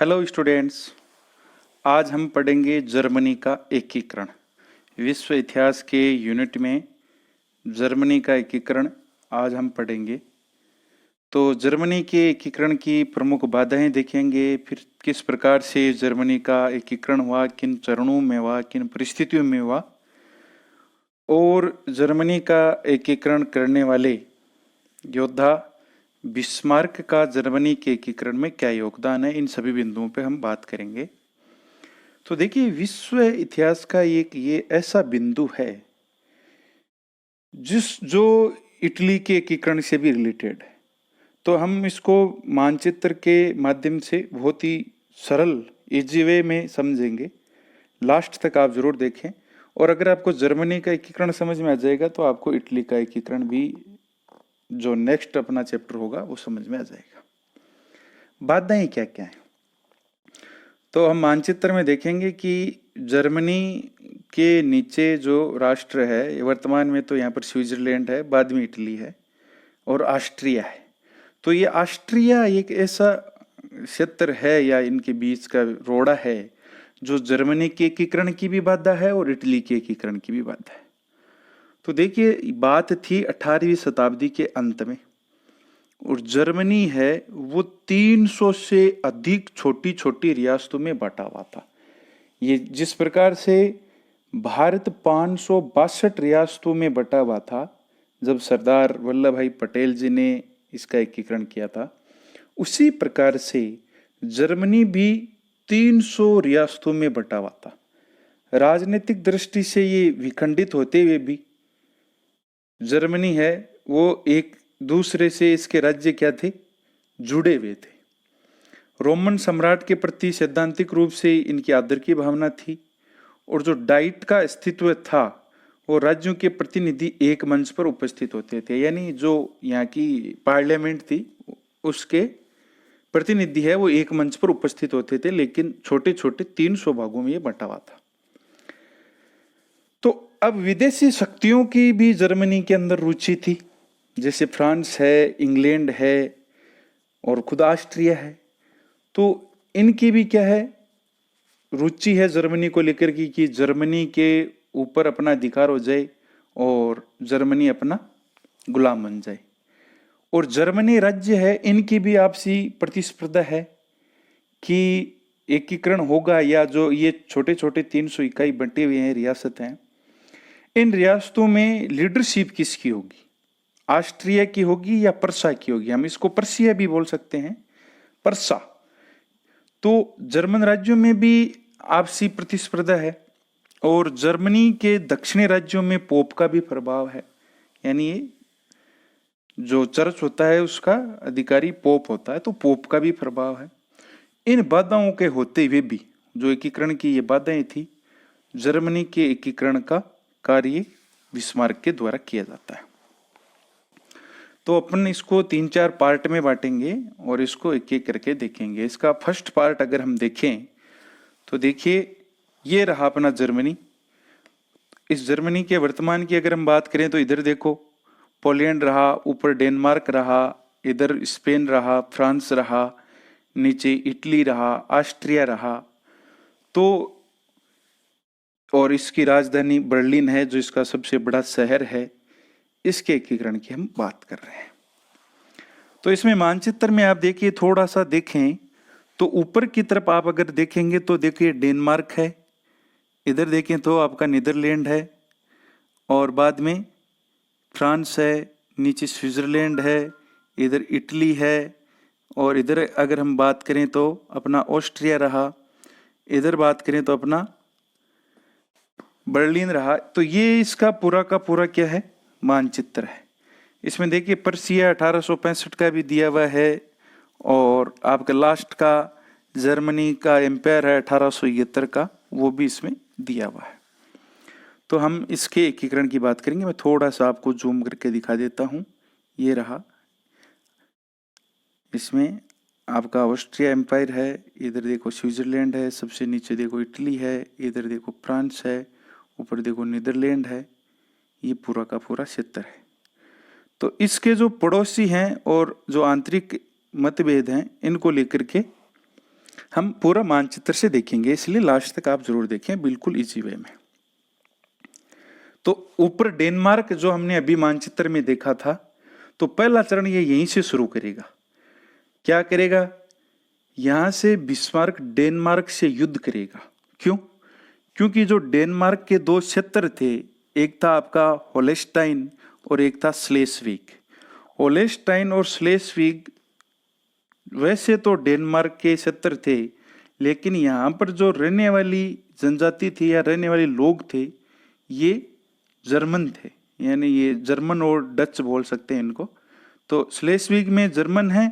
Hello students. आज हम पढ़ेंगे जर्मनी का एकीकरण। विश्व इतिहास के यूनिट में जर्मनी का एकीकरण आज हम पढ़ेंगे। तो जर्मनी के एकीकरण की प्रमुख बाधाएं देखेंगे, फिर किस प्रकार से जर्मनी का एकीकरण हुआ, किन चरणों में हुआ, किन परिस्थितियों में हुआ, और जर्मनी का एकीकरण करने वाले योद्धा बिस्मार्क का जर्मनी के एकीकरण में क्या योगदान है, इन सभी बिंदुओं पे हम बात करेंगे। तो देखिए, विश्व इतिहास का एक ये ऐसा बिंदु है जो इटली के एकीकरण से भी रिलेटेड है। तो हम इसको मानचित्र के माध्यम से बहुत ही सरल इजी वे में समझेंगे। लास्ट तक आप जरूर देखें, और अगर आपको जर्मनी का एकीकरण समझ में आ जाएगा तो आपको इटली का एकीकरण भी, जो नेक्स्ट अपना चैप्टर होगा, वो समझ में आ जाएगा। बाधाएं क्या क्या है, तो हम मानचित्र में देखेंगे कि जर्मनी के नीचे जो राष्ट्र है, वर्तमान में तो यहाँ पर स्विट्जरलैंड है, बाद में इटली है और ऑस्ट्रिया है। तो ये ऑस्ट्रिया एक ऐसा क्षेत्र है या इनके बीच का रोड़ा है जो जर्मनी के एकीकरण की भी बाधा है और इटली के एकीकरण की भी बाधा है। तो देखिए, बात थी 18वीं शताब्दी के अंत में, और जर्मनी है वो 300 से अधिक छोटी छोटी रियासतों में बटा हुआ था। ये जिस प्रकार से भारत 562 रियासतों में बटा हुआ था जब सरदार वल्लभ भाई पटेल जी ने इसका एकीकरण किया था, उसी प्रकार से जर्मनी भी 300 रियासतों में बटा हुआ था। राजनीतिक दृष्टि से ये विखंडित होते हुए भी जर्मनी है वो एक दूसरे से, इसके राज्य क्या थे, जुड़े हुए थे। रोमन सम्राट के प्रति सैद्धांतिक रूप से इनकी आदर की भावना थी, और जो डाइट का अस्तित्व था वो राज्यों के प्रतिनिधि एक मंच पर उपस्थित होते थे, यानी जो यहाँ की पार्लियामेंट थी उसके प्रतिनिधि है वो एक मंच पर उपस्थित होते थे, लेकिन छोटे छोटे 300 भागों में ये बंटा हुआ था। तो अब विदेशी शक्तियों की भी जर्मनी के अंदर रुचि थी, जैसे फ्रांस है, इंग्लैंड है और खुद ऑस्ट्रिया है। तो इनकी भी क्या है, रुचि है जर्मनी को लेकर की कि जर्मनी के ऊपर अपना अधिकार हो जाए और जर्मनी अपना गुलाम बन जाए। और जर्मनी राज्य है, इनकी भी आपसी प्रतिस्पर्धा है कि एकीकरण होगा, या जो ये छोटे छोटे 300 इकाई बंटे हुए हैं रियासत हैं, इन रियासतों में लीडरशिप किसकी होगी, ऑस्ट्रिया की होगी या पर्सा की होगी। हम इसको पर्सिया भी बोल सकते हैं, पर्सा। तो जर्मन राज्यों में भी आपसी प्रतिस्पर्धा है, और जर्मनी के दक्षिणी राज्यों में पोप का भी प्रभाव है, यानी ये जो चर्च होता है उसका अधिकारी पोप होता है, तो पोप का भी प्रभाव है। इन बाधाओं के होते हुए भी जो एकीकरण की ये बाधाएं थी, जर्मनी के एकीकरण का कार्य बिस्मार्क के द्वारा किया जाता है। तो अपन इसको 3-4 पार्ट में बांटेंगे और इसको एक एक करके देखेंगे। इसका फर्स्ट पार्ट अगर हम देखें तो देखिए, ये रहा अपना जर्मनी। इस जर्मनी के वर्तमान की अगर हम बात करें तो इधर देखो, पोलैंड रहा, ऊपर डेनमार्क रहा, इधर स्पेन रहा, फ्रांस रहा, नीचे इटली रहा, ऑस्ट्रिया रहा। तो और इसकी राजधानी बर्लिन है जो इसका सबसे बड़ा शहर है। इसके एकीकरण की हम बात कर रहे हैं। तो इसमें मानचित्र में आप देखिए, थोड़ा सा देखें तो ऊपर की तरफ आप अगर देखेंगे तो देखिए डेनमार्क है, इधर देखें तो आपका नीदरलैंड है, और बाद में फ्रांस है, नीचे स्विट्जरलैंड है, इधर इटली है, और इधर अगर हम बात करें तो अपना ऑस्ट्रिया रहा, इधर बात करें तो अपना बर्लिन रहा। तो ये इसका पूरा का पूरा क्या है, मानचित्र है। इसमें देखिए पर्सिया 1865 का भी दिया हुआ है, और आपका लास्ट का जर्मनी का एम्पायर है 1871 का, वो भी इसमें दिया हुआ है। तो हम इसके एकीकरण की बात करेंगे। मैं थोड़ा सा आपको जूम करके दिखा देता हूँ। ये रहा, इसमें आपका ऑस्ट्रिया एम्पायर है, इधर देखो स्विट्जरलैंड है, सबसे नीचे देखो इटली है, इधर देखो फ्रांस है, ऊपर देखो नीदरलैंड है। ये पूरा का पूरा क्षेत्र है। तो इसके जो पड़ोसी हैं और जो आंतरिक मतभेद हैं, इनको लेकर के हम पूरा मानचित्र से देखेंगे, इसलिए लास्ट तक आप जरूर देखें, बिल्कुल इजी वे में। तो ऊपर डेनमार्क जो हमने अभी मानचित्र में देखा था, तो पहला चरण ये यहीं से शुरू करेगा। क्या करेगा? यहां से बिस्मार्क डेनमार्क से युद्ध करेगा। क्यों? क्योंकि जो डेनमार्क के दो क्षेत्र थे, एक था आपका होलेस्टाइन और एक था स्लेस्विग। होलेस्टाइन और स्लेस्विग वैसे तो डेनमार्क के क्षेत्र थे, लेकिन यहाँ पर जो रहने वाली जनजाति थी या रहने वाले लोग थे, ये जर्मन थे, यानी ये जर्मन और डच बोल सकते हैं इनको। तो स्लेस्विग में जर्मन है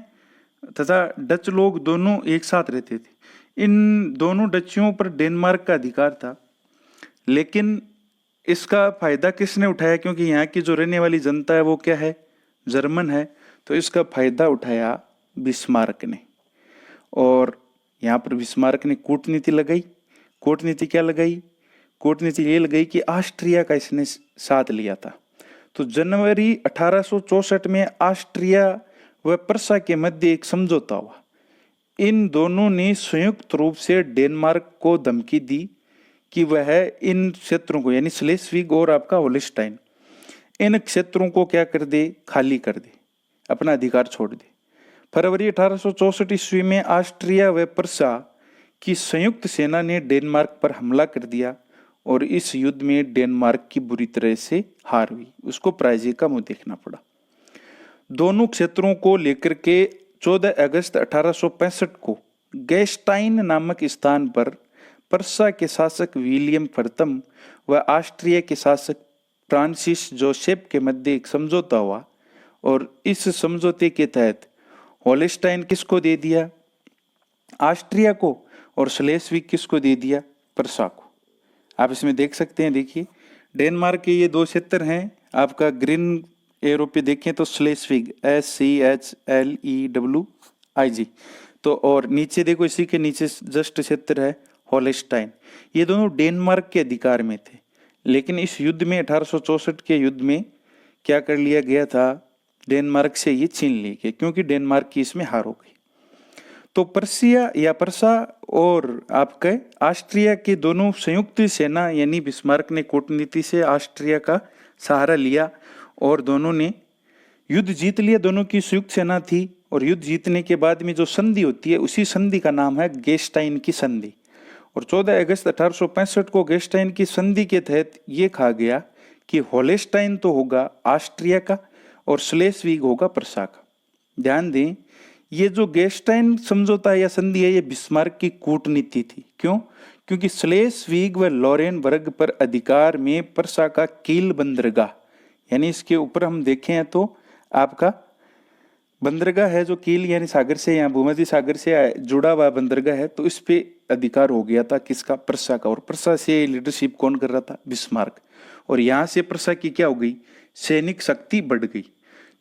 तथा डच लोग दोनों एक साथ रहते थे। इन दोनों डचियों पर डेनमार्क का अधिकार था, लेकिन इसका फायदा किसने उठाया? क्योंकि यहाँ की जो रहने वाली जनता है वो क्या है? जर्मन है। तो इसका फायदा उठाया बिस्मार्क ने, और यहाँ पर बिस्मार्क ने कूटनीति लगाई। कूटनीति क्या लगाई? कूटनीति ये लगाई कि ऑस्ट्रिया का इसने साथ लिया था। तो जनवरी 1864 में ऑस्ट्रिया व प्रसा के मध्य एक समझौता हुआ। इन दोनों ने संयुक्त रूप से डेनमार्क को धमकी दी कि वह इन क्षेत्रों को, यानी स्लेस्विग और आपका होलिस्टाइन, इन क्षेत्रों को क्या कर दे? खाली कर दे, अपना अधिकार छोड़ दे। फरवरी 1864 ईस्वी में ऑस्ट्रिया व प्रसा की संयुक्त सेना ने डेनमार्क पर हमला कर दिया, और इस युद्ध में डेनमार्क की बुरी तरह से हार हुई, उसको पराजय का मुंह देखना पड़ा। दोनों क्षेत्रों को लेकर के 14 अगस्त 1865 को गैस्टाइन नामक स्थान पर प्रसा के शासक विलियम प्रथम व ऑस्ट्रिया के शासक फ्रांसिस जोसेफ के मध्य एक समझौता हुआ, और इस समझौते के तहत होलेस्टाइन किसको दे दिया? ऑस्ट्रिया को, और स्लेस्विग किसको दे दिया? प्रसा को। आप इसमें देख सकते हैं, देखिए डेनमार्क के ये दो क्षेत्र हैं, आपका ग्रीन एरो पे देखें तो स्लेस्विग SCHLEWIG, तो और नीचे देखो इसी के नीचे जस्ट क्षेत्र है होलेस्टाइन। ये दोनों डेनमार्क के अधिकार में थे, लेकिन इस युद्ध में 1864 के युद्ध में क्या कर लिया गया था? डेनमार्क से ये छीन लिए गए, क्योंकि डेनमार्क की इसमें हार हो गई। तो पर्सिया या प्रसा और आपके ऑस्ट्रिया के दोनों संयुक्त सेना, यानी बिस्मार्क ने कूटनीति से ऑस्ट्रिया का सहारा लिया और दोनों ने युद्ध जीत लिया। दोनों की संयुक्त सेना थी, और युद्ध जीतने के बाद में जो संधि होती है, उसी संधि का नाम है गैस्टाइन की संधि। और 14 अगस्त 1865 को गैस्टाइन की संधि के तहत ये कहा गया कि होलेस्टाइन तो होगा ऑस्ट्रिया का और स्लेस्विग होगा प्रसा का। ध्यान दें, ये जो गैस्टाइन समझौता या संधि है, ये बिस्मार्क की कूटनीति थी। क्यों? क्योंकि स्लेस्विग व लोरेनबर्ग पर अधिकार में प्रसा का कील बंदरगाह, यानी इसके ऊपर हम देखें तो आपका बंदरगाह है जो कील यानी सागर से या भूमध्य सागर से जुड़ा हुआ बंदरगाह है, तो इस पे अधिकार हो गया था किसका? प्रसा का। और प्रसा से लीडरशिप कौन कर रहा था? बिस्मार्क। और यहाँ से प्रसा की क्या हो गई? सैनिक शक्ति बढ़ गई,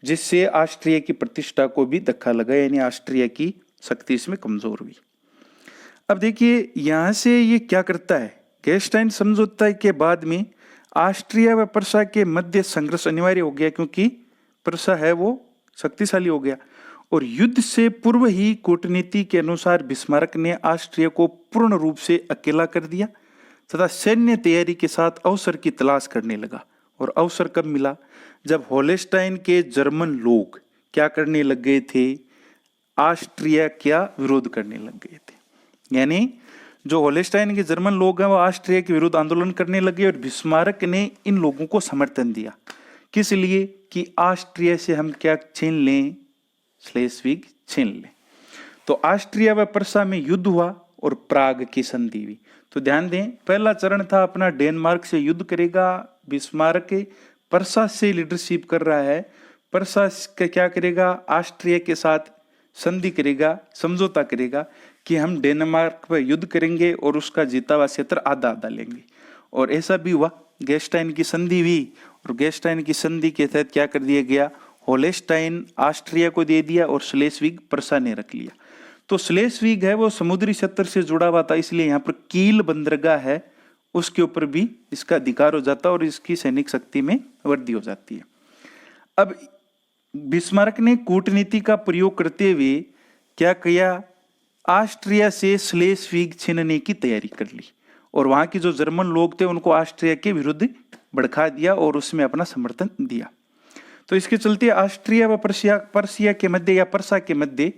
जिससे ऑस्ट्रिया की प्रतिष्ठा को भी धक्का लगा, यानी ऑस्ट्रिया की शक्ति इसमें कमजोर हुई। अब देखिए यहाँ से ये क्या करता है? गैस्टाइन समझौता के बाद में ऑस्ट्रिया व प्रसा के मध्य संघर्ष अनिवार्य हो गया, क्योंकि प्रसा है वो शक्तिशाली हो गया। और युद्ध से पूर्व ही कूटनीति के अनुसार बिस्मार्क ने ऑस्ट्रिया को पूर्ण रूप से अकेला कर दिया तथा सैन्य तैयारी के साथ अवसर की तलाश करने लगा। और अवसर कब मिला? जब होलेस्टाइन के जर्मन लोग क्या करने लग गए थे? ऑस्ट्रिया क्या विरोध करने लग गए थे। यानी जो होलेस्टाइन के जर्मन लोग हैं वो ऑस्ट्रिया के विरुद्ध आंदोलन करने लगे, और बिस्मार्क ने इन लोगों को समर्थन दिया। किस लिए? कि ऑस्ट्रिया से हम क्या छीन लें? स्लेस्विग छीन लें। तो ऑस्ट्रिया व प्रसा में युद्ध हुआ और प्राग की संधि हुई। तो ध्यान दें, पहला चरण था अपना डेनमार्क से युद्ध करेगा बिस्मार्क, प्रसा से लीडरशिप कर रहा है। प्रसा क्या करेगा? ऑस्ट्रिया के साथ संधि करेगा, समझौता करेगा कि हम डेनमार्क पर युद्ध करेंगे और उसका जीता हुआ क्षेत्र आधा आधा लेंगे। और ऐसा भी हुआ, गैस्टाइन की संधि हुई, और गैस्टाइन की संधि के तहत क्या कर दिया गया? होलेस्टाइन ऑस्ट्रिया को दे दिया और स्लेस्विग प्रसा ने रख लिया। तो स्लेस्विग है वो समुद्री क्षेत्र से जुड़ा हुआ था, इसलिए यहाँ पर कील बंदरगाह है, उसके ऊपर भी इसका अधिकार हो जाता है और इसकी सैनिक शक्ति में वृद्धि हो जाती है। अब बिस्मार्क ने कूटनीति का प्रयोग करते हुए क्या किया? ऑस्ट्रिया से स्लेस्विग छीनने की तैयारी कर ली और वहां के जो जर्मन लोग थे उनको ऑस्ट्रिया के विरुद्ध भड़का दिया और उसमें अपना समर्थन दिया। तो इसके चलते ऑस्ट्रिया व पर्सिया के मध्य या पर्सा के मध्य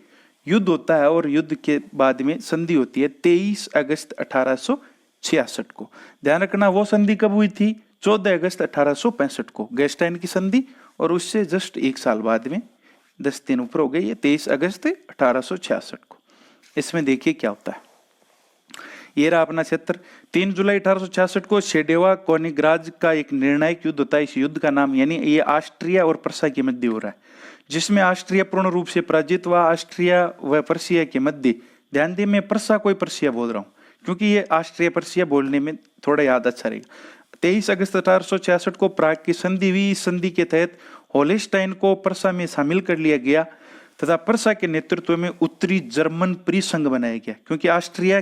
युद्ध होता है और युद्ध के बाद में संधि होती है 23 अगस्त 1866 को। ध्यान रखना वो संधि कब हुई थी, 14 अगस्त 1865 को गेस्टाइन की संधि, और उससे जस्ट एक साल बाद में 10 दिन ऊपर हो गए, ये 23 अगस्त 1866 को। इसमें देखिए क्या होता है, ये रहा अपना क्षेत्र। 3 जुलाई 1866 को शेडेवा कोनिग्राज का एक निर्णायक युद्ध होता है। इस युद्ध का नाम, यानी ये ऑस्ट्रिया और पर्सा के मध्य हो रहा है, जिसमें ऑस्ट्रिया पूर्ण रूप से पराजित हुआ। ऑस्ट्रिया व पर्सिया के मध्य, ध्यान दें मैं पर्सा कोई पर्सिया बोल रहा हूँ क्योंकि ये ऑस्ट्रिया पर्सिया बोलने में थोड़ा याद अच्छा रहेगा। 23 अगस्त 1866 को प्राग की संधि हुई। इस संधि के तहत होलेस्टाइन को पर्सा में शामिल कर लिया गया तथा पर्सा के नेतृत्व में उत्तरी जर्मन परिसंघ बनाया गया, क्योंकि ऑस्ट्रिया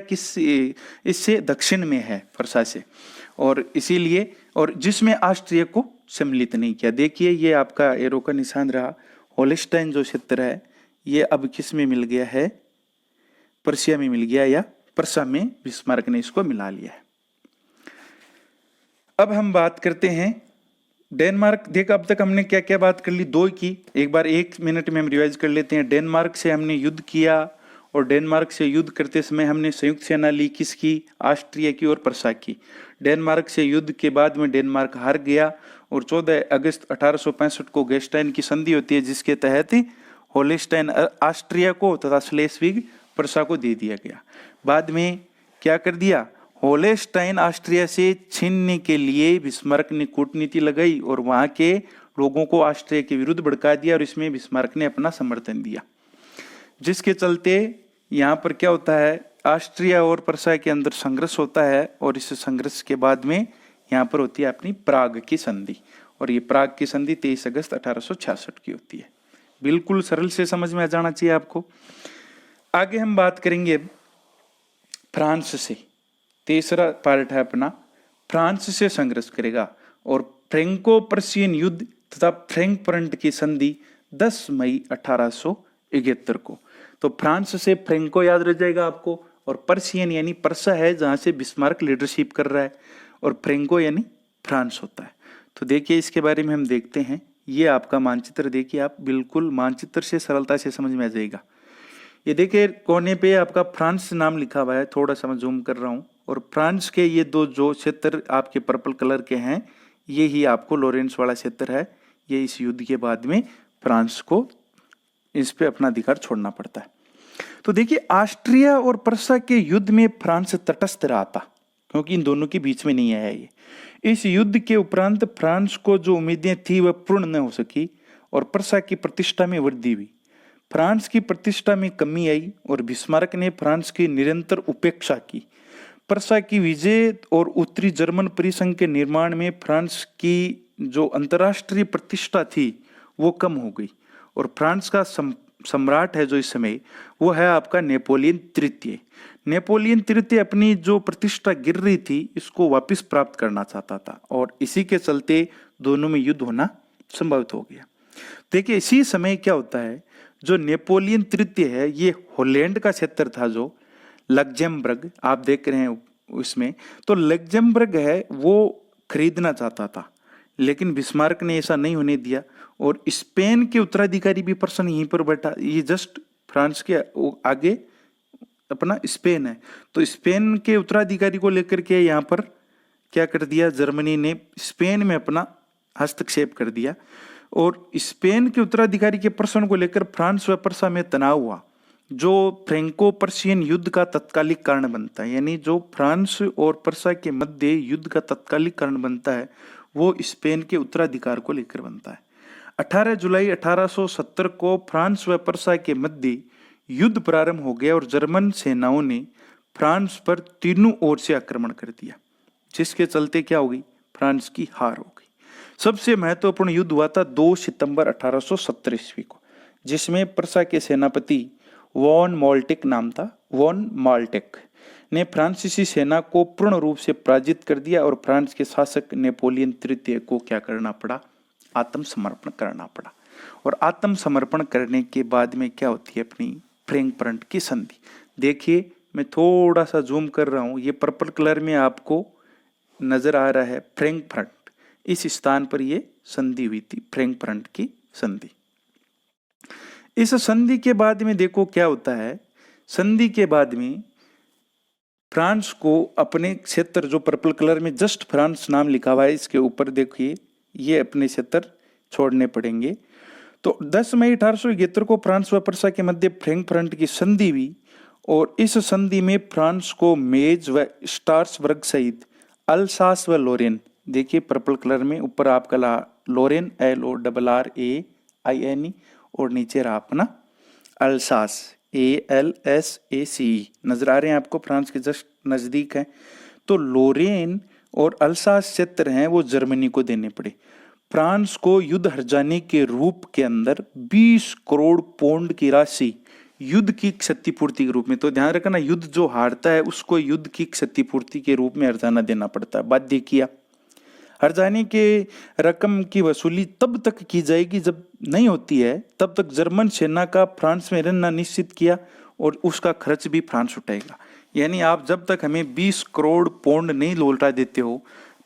इससे दक्षिण में है पर्सा से, और इसीलिए, और जिसमें ऑस्ट्रिया को सम्मिलित नहीं किया। देखिए ये आपका एरो का निशान रहा, होलेस्टाइन जो क्षेत्र है ये अब किस में मिल गया है, पर्सिया में मिल गया, या पर्सा में बिस्मार्क ने इसको मिला लिया है। अब हम बात करते हैं डेनमार्क। देख अब तक हमने क्या क्या बात कर ली, दो की, एक बार 1 मिनट में हम रिवाइज कर लेते हैं। डेनमार्क से हमने युद्ध किया और डेनमार्क से युद्ध करते समय हमने संयुक्त सेना ली, किसकी, ऑस्ट्रिया की और पर्सा की। डेनमार्क से युद्ध के बाद में डेनमार्क हार गया और 14 अगस्त 1865 को गेस्टाइन की संधि होती है, जिसके तहत होलेस्टाइन ऑस्ट्रिया को तथा स्लेस्विग पर्सा को दे दिया गया। बाद में क्या कर दिया, होलेस्टाइन ऑस्ट्रिया से छीनने के लिए बिस्मार्क ने कूटनीति लगाई और वहां के लोगों को ऑस्ट्रिया के विरुद्ध भड़का दिया और इसमें बिस्मार्क ने अपना समर्थन दिया, जिसके चलते यहाँ पर क्या होता है, ऑस्ट्रिया और पर्सा के अंदर संघर्ष होता है और इस संघर्ष के बाद में यहाँ पर होती है अपनी प्राग की संधि, और ये प्राग की संधि 23 अगस्त 1866 की होती है। बिल्कुल सरल से समझ में आ जाना चाहिए आपको। आगे हम बात करेंगे फ्रांस से, तीसरा पार्ट है अपना, फ्रांस से संघर्ष करेगा और फ्रेंको पर्सियन युद्ध तथा फ्रैंकफर्ट की संधि 10 मई 1871 को। तो फ्रांस से फ्रेंको याद रह जाएगा आपको, और पर्सियन यानी पर्सा है जहां से बिस्मार्क लीडरशिप कर रहा है, और फ्रेंको यानी फ्रांस होता है। तो देखिए इसके बारे में हम देखते हैं। ये आपका मानचित्र देखिए, आप बिल्कुल मानचित्र से सरलता से समझ में आ जाएगा। ये देखिए कोने पे आपका फ्रांस नाम लिखा हुआ है, थोड़ा सा मैं जूम कर रहा हूँ, और फ्रांस के ये दो जो क्षेत्र आपके पर्पल कलर के हैं, ये ही आपको लॉरेंस वाला क्षेत्र है। ये इस युद्ध के बाद में फ्रांस को इस पे अपना अधिकार छोड़ना पड़ता है। तो देखिए ऑस्ट्रिया और पर्सा के युद्ध में फ्रांस तटस्थ रहा था, क्योंकि इन दोनों के बीच में नहीं आया ये। इस युद्ध के उपरांत फ्रांस को जो उम्मीदें थी वह पूर्ण न हो सकी और पर्सा की प्रतिष्ठा में वृद्धि हुई। फ्रांस की प्रतिष्ठा में कमी आई और बिस्मार्क ने फ्रांस की निरंतर उपेक्षा की। पर्सा की विजय और उत्तरी जर्मन परिसंघ के निर्माण में फ्रांस की जो अंतर्राष्ट्रीय प्रतिष्ठा थी वो कम हो गई, और फ्रांस का सम्राट है जो इस समय, वो है आपका नेपोलियन तृतीय। नेपोलियन तृतीय अपनी जो प्रतिष्ठा गिर रही थी इसको वापस प्राप्त करना चाहता था, और इसी के चलते दोनों में युद्ध होना संभवित हो गया। देखिए इसी समय क्या होता है, जो नेपोलियन तृतीय है ये हॉलैंड का क्षेत्र था, जो लग्जमबर्ग आप देख रहे हैं उसमें, तो लग्जमबर्ग है वो खरीदना चाहता था, लेकिन बिस्मार्क ने ऐसा नहीं होने दिया, और स्पेन के उत्तराधिकारी भी पर्सन यहीं पर बैठा, ये जस्ट फ्रांस के आगे अपना स्पेन है, तो स्पेन के उत्तराधिकारी को लेकर के यहाँ पर क्या कर दिया, जर्मनी ने स्पेन में अपना हस्तक्षेप कर दिया, और स्पेन के उत्तराधिकारी के प्रश्न को लेकर फ्रांस व पर्सा में तनाव हुआ, जो फ्रेंको पर्सियन युद्ध का तत्कालिक कारण बनता है। यानी जो फ्रांस और पर्सा के मध्य युद्ध का तत्कालिक कारण बनता है वो स्पेन के उत्तराधिकार को लेकर बनता है। 18 जुलाई 1870 को फ्रांस व पर्सा के मध्य युद्ध प्रारंभ हो गया और जर्मन सेनाओं ने फ्रांस पर तीनों ओर से आक्रमण कर दिया, जिसके चलते क्या हो गई, फ्रांस की हार हो गई। सबसे महत्वपूर्ण युद्ध हुआ था 2 सितंबर 1870 ईस्वी को, जिसमें पर्सा के सेनापति वॉन मॉल्टेक नाम था, वॉन माल्टेक ने फ्रांसीसी सेना को पूर्ण रूप से पराजित कर दिया और फ्रांस के शासक नेपोलियन तृतीय को क्या करना पड़ा, आत्मसमर्पण करना पड़ा। और आत्मसमर्पण करने के बाद में क्या होती है अपनी फ्रैंकफर्ट की संधि। देखिए मैं थोड़ा सा जूम कर रहा हूँ, ये पर्पल कलर में आपको नजर आ रहा है फ्रैंकफर्ट, इस स्थान पर ये संधि हुई थी, फ्रैंकफर्ट की संधि। इस संधि के बाद में देखो क्या होता है, संधि के बाद में फ्रांस को अपने क्षेत्र, जो पर्पल कलर में जस्ट फ्रांस नाम लिखा हुआ है इसके ऊपर देखिए, ये अपने क्षेत्र छोड़ने पड़ेंगे। तो 10 मई 1871 को फ्रांस व प्रसा के मध्य फ्रैंकफर्ट की संधि हुई और इस संधि में फ्रांस को मेज व स्टार्सबर्ग सहित अल्सास व लोरेन, देखिए पर्पल कलर में ऊपर आपका लोरेन LORRAINE और नीचे रहा अपना अल्सास ALSACE नजर आ रहे हैं आपको, फ्रांस के जस्ट नजदीक है। तो लोरेन और अल्सास क्षेत्र हैं वो जर्मनी को देने पड़े। फ्रांस को युद्ध हर जाने के रूप के अंदर 20 करोड़ पौंड की राशि युद्ध की क्षतिपूर्ति के रूप में, तो ध्यान रखना युद्ध जो हारता है उसको युद्ध की क्षतिपूर्ति के रूप में हर्जाना देना पड़ता है, बाध्य किया। हर्जाने के रकम की वसूली तब तक की जाएगी जब नहीं होती है, तब तक जर्मन सेना का फ्रांस में रहना निश्चित किया और उसका खर्च भी फ्रांस उठाएगा। यानी आप जब तक हमें 20 करोड़ पौंड नहीं लौटा देते हो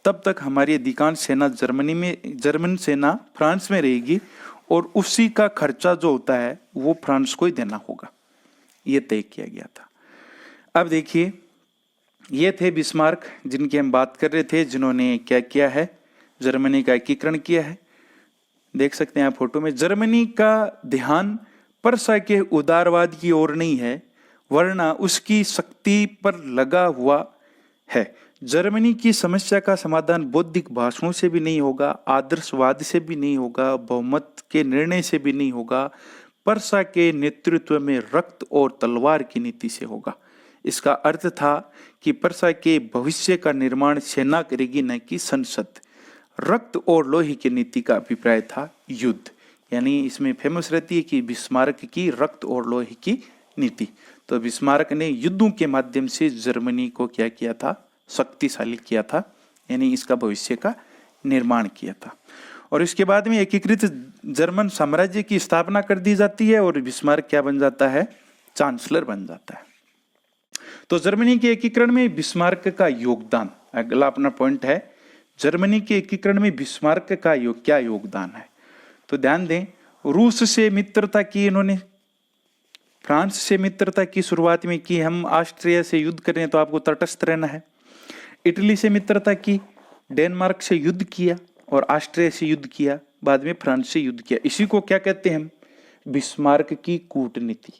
तब तक हमारी अधिकांश सेना जर्मन सेना फ्रांस में रहेगी और उसी का खर्चा जो होता है वो फ्रांस को ही देना होगा, ये तय किया गया था। अब देखिए ये थे बिस्मार्क जिनकी हम बात कर रहे थे, जिन्होंने क्या किया है, जर्मनी का एकीकरण किया है। देख सकते हैं आप फोटो में, जर्मनी का ध्यान प्रसा के उदारवाद की ओर नहीं है वरना उसकी शक्ति पर लगा हुआ है। जर्मनी की समस्या का समाधान बौद्धिक भाषणों से भी नहीं होगा, आदर्शवाद से भी नहीं होगा, बहुमत के निर्णय से भी नहीं होगा, प्रसा के नेतृत्व में रक्त और तलवार की नीति से होगा। इसका अर्थ था कि प्रसा के भविष्य का निर्माण सेना करेगी, न कि संसद। रक्त और लोहे की नीति का अभिप्राय था युद्ध, यानी इसमें फेमस रहती है कि बिस्मार्क की रक्त और लोहे की नीति। तो बिस्मार्क ने युद्धों के माध्यम से जर्मनी को क्या किया था, शक्तिशाली किया था, यानी इसका भविष्य का निर्माण किया था। और इसके बाद में एकीकृत जर्मन साम्राज्य की स्थापना कर दी जाती है और बिस्मार्क क्या बन जाता है, चांसलर बन जाता है। तो जर्मनी के एकीकरण में बिस्मार्क का योगदान, अगला अपना पॉइंट है, जर्मनी के एकीकरण में बिस्मार्क का क्या योगदान है। तो ध्यान दें, रूस से मित्रता की इन्होंने, फ्रांस से मित्रता की शुरुआत में की, हम ऑस्ट्रिया से युद्ध करें तो आपको तटस्थ रहना है। इटली से मित्रता की, डेनमार्क से युद्ध किया और ऑस्ट्रिया से युद्ध किया, बाद में फ्रांस से युद्ध किया। इसी को क्या कहते हैं हम, बिस्मार्क की कूटनीति,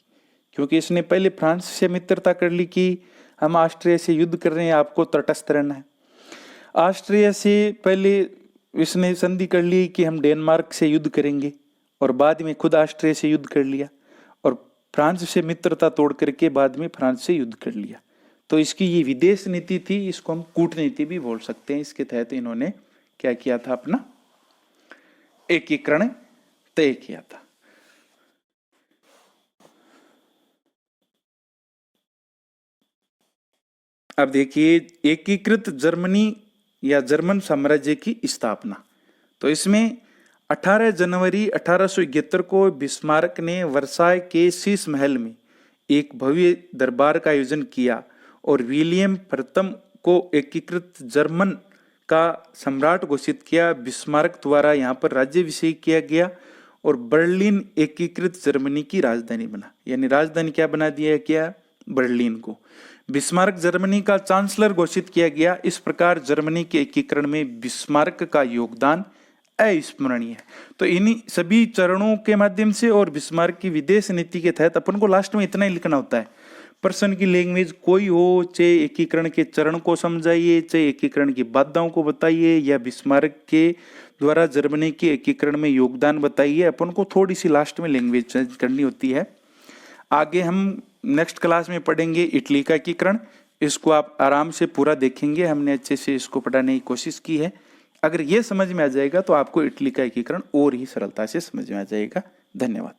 क्योंकि इसने पहले फ्रांस से मित्रता कर ली कि हम ऑस्ट्रिया से युद्ध कर रहे हैं, आपको तटस्थ रहना है। ऑस्ट्रिया से पहले इसने संधि कर ली कि हम डेनमार्क से युद्ध करेंगे और बाद में खुद ऑस्ट्रिया से युद्ध कर लिया, और फ्रांस से मित्रता तोड़ करके बाद में फ्रांस से युद्ध कर लिया। तो इसकी ये विदेश नीति थी, इसको हम कूटनीति भी बोल सकते हैं। इसके तहत इन्होंने क्या किया था, अपना एकीकरण तय किया था। अब देखिए एकीकृत जर्मनी या जर्मन साम्राज्य की स्थापना। तो इसमें 18 जनवरी 1871 को बिस्मार्क ने वर्साय के शीश महल में एक भव्य दरबार का आयोजन किया और विलियम प्रथम को एकीकृत जर्मन का सम्राट घोषित किया। बिस्मार्क द्वारा यहाँ पर राज्याभिषेक किया गया और बर्लिन एकीकृत जर्मनी की राजधानी बना, यानी राजधानी क्या बना दिया क्या, बर्लिन को। बिस्मार्क जर्मनी का चांसलर घोषित किया गया। इस प्रकार जर्मनी के एकीकरण में बिस्मार्क का योगदान अविस्मरणीय है। तो इन्हीं सभी चरणों के माध्यम से और बिस्मार्क की विदेश नीति के तहत अपन को लास्ट में इतना ही लिखना होता है, पर्सन की लैंग्वेज कोई हो, चाहे एकीकरण के चरण को समझाइए, चाहे एकीकरण की बाधाओं को बताइए, या बिस्मार्क के द्वारा जर्मनी के एकीकरण में योगदान बताइए। अपन को थोड़ी सी लास्ट में लैंग्वेज चेंज करनी होती है। आगे हम नेक्स्ट क्लास में पढ़ेंगे इटली का एकीकरण। इसको आप आराम से पूरा देखेंगे, हमने अच्छे से इसको पढ़ाने की कोशिश की है। अगर ये समझ में आ जाएगा तो आपको इटली का एकीकरण और ही सरलता से समझ में आ जाएगा। धन्यवाद।